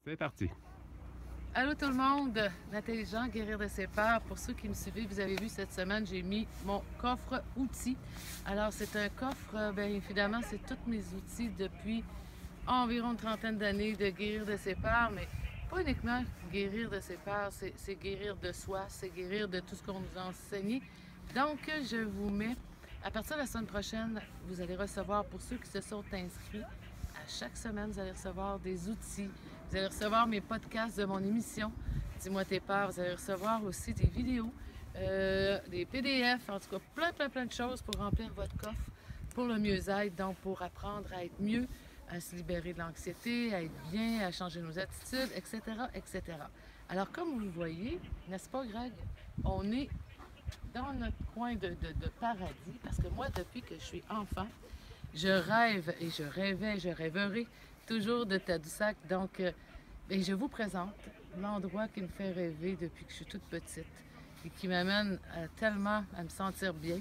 C'est parti. Allô tout le monde, Nathalie Jean, Guérir de ses peurs. Pour ceux qui me suivent, vous avez vu cette semaine, j'ai mis mon coffre outils. Alors c'est un coffre, bien évidemment, c'est tous mes outils depuis environ une trentaine d'années de guérir de ses peurs, mais pas uniquement guérir de ses peurs, c'est guérir de soi, c'est guérir de tout ce qu'on nous a enseigné. Donc je vous mets, à partir de la semaine prochaine, vous allez recevoir, pour ceux qui se sont inscrits, à chaque semaine, vous allez recevoir des outils. Vous allez recevoir mes podcasts de mon émission, Dis-moi tes peurs. Vous allez recevoir aussi des vidéos, des PDF, en tout cas plein de choses pour remplir votre coffre pour le mieux-être, donc pour apprendre à être mieux, à se libérer de l'anxiété, à être bien, à changer nos attitudes, etc., etc. Alors, comme vous le voyez, n'est-ce pas, Greg? On est dans notre coin de paradis, parce que moi, depuis que je suis enfant, je rêve et je rêvais, je rêverai toujours de Tadoussac. Donc, je vous présente l'endroit qui me fait rêver depuis que je suis toute petite et qui m'amène tellement à me sentir bien.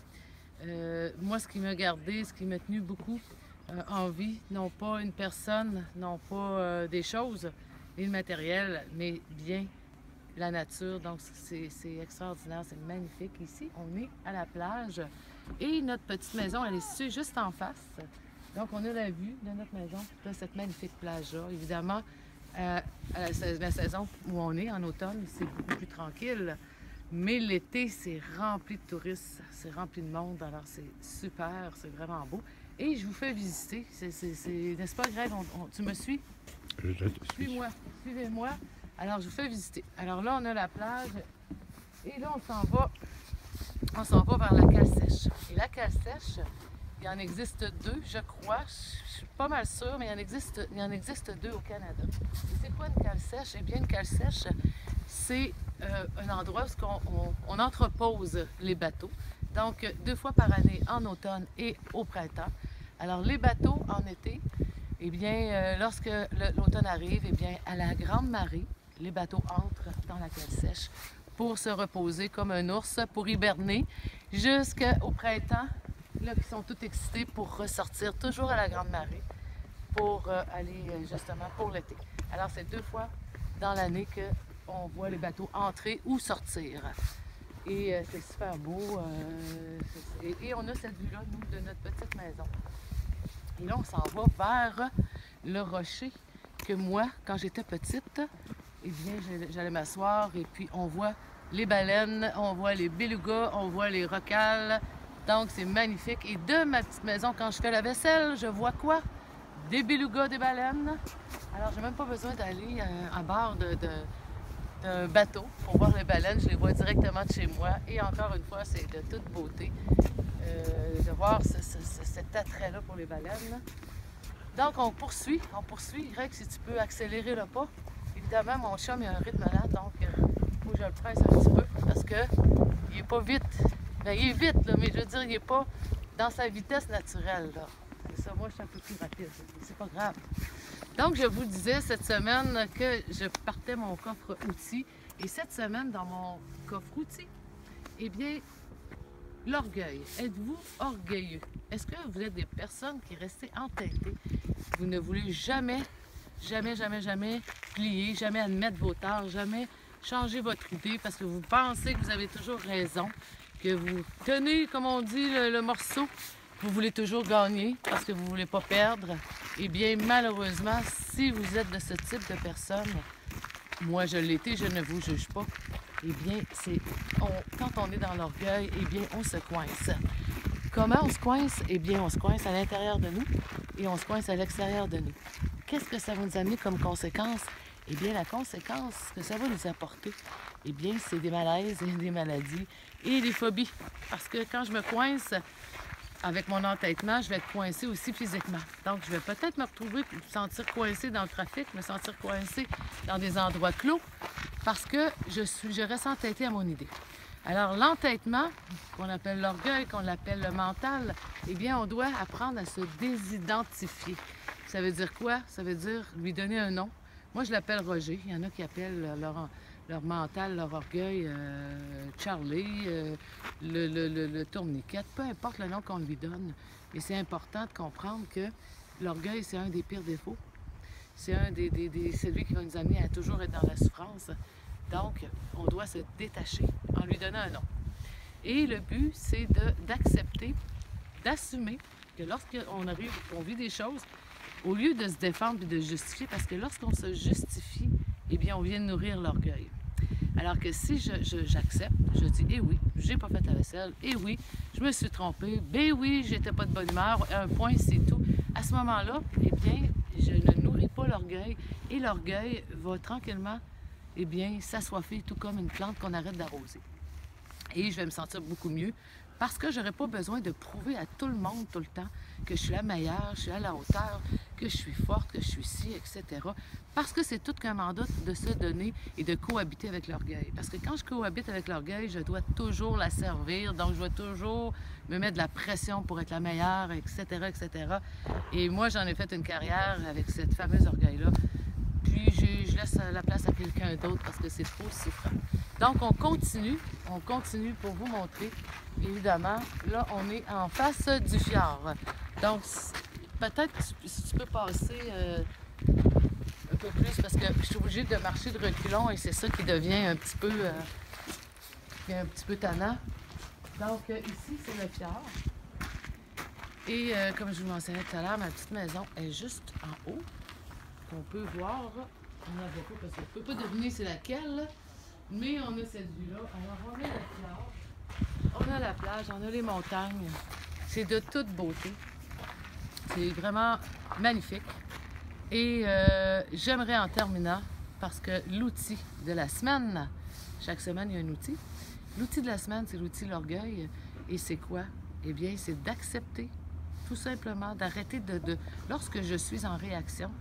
Moi, ce qui m'a gardé, ce qui m'a tenu beaucoup en vie, non pas une personne, non pas des choses et le matériel, mais bien la nature. Donc, c'est extraordinaire, c'est magnifique. Ici, on est à la plage et notre petite maison, elle est située juste en face. Donc, on a la vue de notre maison de cette magnifique plage-là. Évidemment, à la saison où on est, en automne, c'est beaucoup plus tranquille. Mais l'été, c'est rempli de touristes, c'est rempli de monde. Alors, c'est super, c'est vraiment beau. Et je vous fais visiter. N'est-ce pas, Greg? Tu me suis? Je te suis. Suis-moi, suivez-moi. Alors, je vous fais visiter. Alors là, on a la plage. Et là, on s'en va vers la cale sèche. Et la cale sèche, il y en existe deux, je crois. Je suis pas mal sûre, mais il y en existe deux au Canada. Et c'est quoi une cale sèche? Eh bien, une cale sèche, c'est un endroit où on entrepose les bateaux. Donc, 2 fois par année, en automne et au printemps. Alors, les bateaux, en été, eh bien, lorsque l'automne arrive, eh bien, à la grande marée, les bateaux entrent dans la cale sèche pour se reposer comme un ours, pour hiberner, jusqu'au printemps, là, qui sont tous excités pour ressortir toujours à la grande marée, pour aller justement pour l'été. Alors, c'est 2 fois dans l'année qu'on voit les bateaux entrer ou sortir. Et c'est super beau. Et on a cette vue-là, nous, de notre petite maison. Et là, on s'en va vers le rocher que moi, quand j'étais petite, eh bien, j'allais m'asseoir et puis on voit les baleines, on voit les belugas, on voit les rocales. Donc, c'est magnifique. Et de ma petite maison, quand je fais la vaisselle, je vois quoi? Des belugas, des baleines. Alors, j'ai même pas besoin d'aller à bord d'un bateau pour voir les baleines. Je les vois directement de chez moi. Et encore une fois, c'est de toute beauté de voir cet attrait-là pour les baleines. Donc, on poursuit. Greg, si tu peux accélérer le pas. Évidemment, mon chum a un rythme lent, donc il faut que je le presse un petit peu parce qu'il n'est pas vite. Bien, il est vite, là, mais je veux dire, il n'est pas dans sa vitesse naturelle. C'est ça, moi, je suis un peu plus rapide. C'est pas grave. Donc, je vous disais cette semaine que je partais mon coffre outils. Et cette semaine, dans mon coffre outils, eh bien, l'orgueil. Êtes-vous orgueilleux? Est-ce que vous êtes des personnes qui restez entêtées? Vous ne voulez jamais plier, jamais admettre vos torts, jamais changer votre idée parce que vous pensez que vous avez toujours raison, que vous tenez, comme on dit, le morceau. Vous voulez toujours gagner parce que vous ne voulez pas perdre. Eh bien, malheureusement, si vous êtes de ce type de personne, moi je l'étais, je ne vous juge pas, eh bien, quand on est dans l'orgueil, eh bien, on se coince. Comment on se coince? Eh bien, on se coince à l'intérieur de nous et on se coince à l'extérieur de nous. Qu'est-ce que ça va nous amener comme conséquence? Eh bien, la conséquence que ça va nous apporter, eh bien, c'est des malaises et des maladies et des phobies. Parce que quand je me coince avec mon entêtement, je vais être coincée aussi physiquement. Donc, je vais peut-être me retrouver, me sentir coincée dans le trafic, me sentir coincée dans des endroits clos parce que je reste entêtée à mon idée. Alors, l'entêtement, qu'on appelle l'orgueil, qu'on appelle le mental, eh bien, on doit apprendre à se désidentifier. Ça veut dire quoi? Ça veut dire lui donner un nom. Moi, je l'appelle Roger. Il y en a qui appellent leur mental, leur orgueil, Charlie, le tourniquet, peu importe le nom qu'on lui donne. Mais c'est important de comprendre que l'orgueil, c'est un des pires défauts. c'est celui qui va nous amener à toujours être dans la souffrance. Donc, on doit se détacher en lui donnant un nom. Et le but, c'est d'accepter, d'assumer que lorsqu'on vit des choses, au lieu de se défendre et de se justifier, parce que lorsqu'on se justifie, eh bien, on vient de nourrir l'orgueil. Alors que si j'accepte, je dis, eh oui, j'ai pas fait la vaisselle, eh oui, je me suis trompée, ben oui, j'étais pas de bonne humeur, un point, c'est tout. À ce moment-là, eh bien, je ne nourris pas l'orgueil et l'orgueil va tranquillement, eh bien, s'assoiffer tout comme une plante qu'on arrête d'arroser. Et je vais me sentir beaucoup mieux parce que je n'aurai pas besoin de prouver à tout le monde tout le temps que je suis la meilleure, je suis à la hauteur, que je suis forte, que je suis ci, etc. Parce que c'est tout qu'un mandat de se donner et de cohabiter avec l'orgueil. Parce que quand je cohabite avec l'orgueil, je dois toujours la servir, donc je dois toujours me mettre de la pression pour être la meilleure, etc., etc. Et moi, j'en ai fait une carrière avec cette fameuse orgueil-là. Puis je laisse la place à quelqu'un d'autre parce que c'est trop souffrant. Donc on continue pour vous montrer. Évidemment, là on est en face du fjord. Donc peut-être que tu peux passer un peu plus parce que je suis obligée de marcher de reculons et c'est ça qui devient un petit peu tannant. Donc ici c'est le fjord. Et comme je vous mentionnais tout à l'heure, ma petite maison est juste en haut. Qu'on peut voir, on la voit pas parce qu'on ne peut pas deviner c'est laquelle, mais on a cette vue-là. Alors on a la plage, on a la plage, on a les montagnes. C'est de toute beauté. C'est vraiment magnifique. Et j'aimerais en terminant, parce que l'outil de la semaine, chaque semaine il y a un outil. L'outil de la semaine, c'est l'outil de l'orgueil. Et c'est quoi? Eh bien, c'est d'accepter, tout simplement, d'arrêter lorsque je suis en réaction,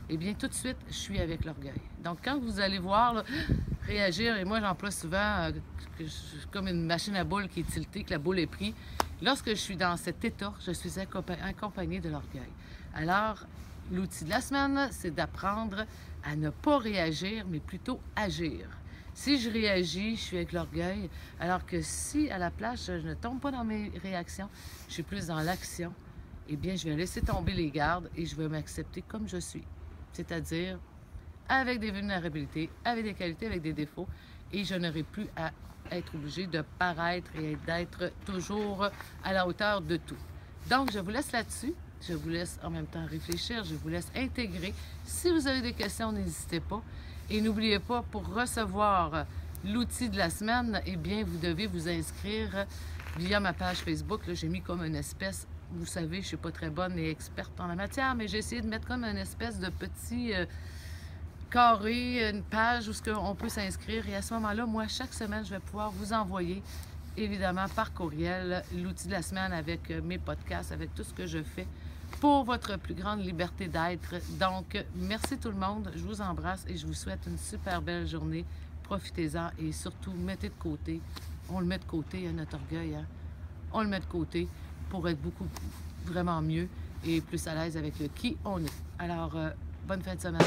eh bien, tout de suite, je suis avec l'orgueil. Donc, quand vous allez voir là, réagir, et moi, j'emploie souvent comme une machine à boules qui est tiltée, que la boule est prise. Lorsque je suis dans cet état, je suis accompagnée de l'orgueil. Alors, l'outil de la semaine, c'est d'apprendre à ne pas réagir, mais plutôt agir. Si je réagis, je suis avec l'orgueil, alors que si, à la place, je ne tombe pas dans mes réactions, je suis plus dans l'action, eh bien, je vais laisser tomber les gardes et je vais m'accepter comme je suis. C'est-à-dire avec des vulnérabilités, avec des qualités, avec des défauts, et je n'aurai plus à être obligée de paraître et d'être toujours à la hauteur de tout. Donc, je vous laisse là-dessus. Je vous laisse en même temps réfléchir, je vous laisse intégrer. Si vous avez des questions, n'hésitez pas. Et n'oubliez pas, pour recevoir l'outil de la semaine, eh bien, vous devez vous inscrire via ma page Facebook. Là, j'ai mis comme une espèce... Vous savez, je ne suis pas très bonne et experte en la matière, mais j'ai essayé de mettre comme une espèce de petit carré, une page où on peut s'inscrire. Et à ce moment-là, moi, chaque semaine, je vais pouvoir vous envoyer, évidemment, par courriel, l'outil de la semaine avec mes podcasts, avec tout ce que je fais pour votre plus grande liberté d'être. Donc, merci tout le monde. Je vous embrasse et je vous souhaite une super belle journée. Profitez-en et surtout, mettez de côté. On le met de côté, notre orgueil. Hein? On le met de côté pour être vraiment mieux et plus à l'aise avec le qui on est. Alors, bonne fin de semaine.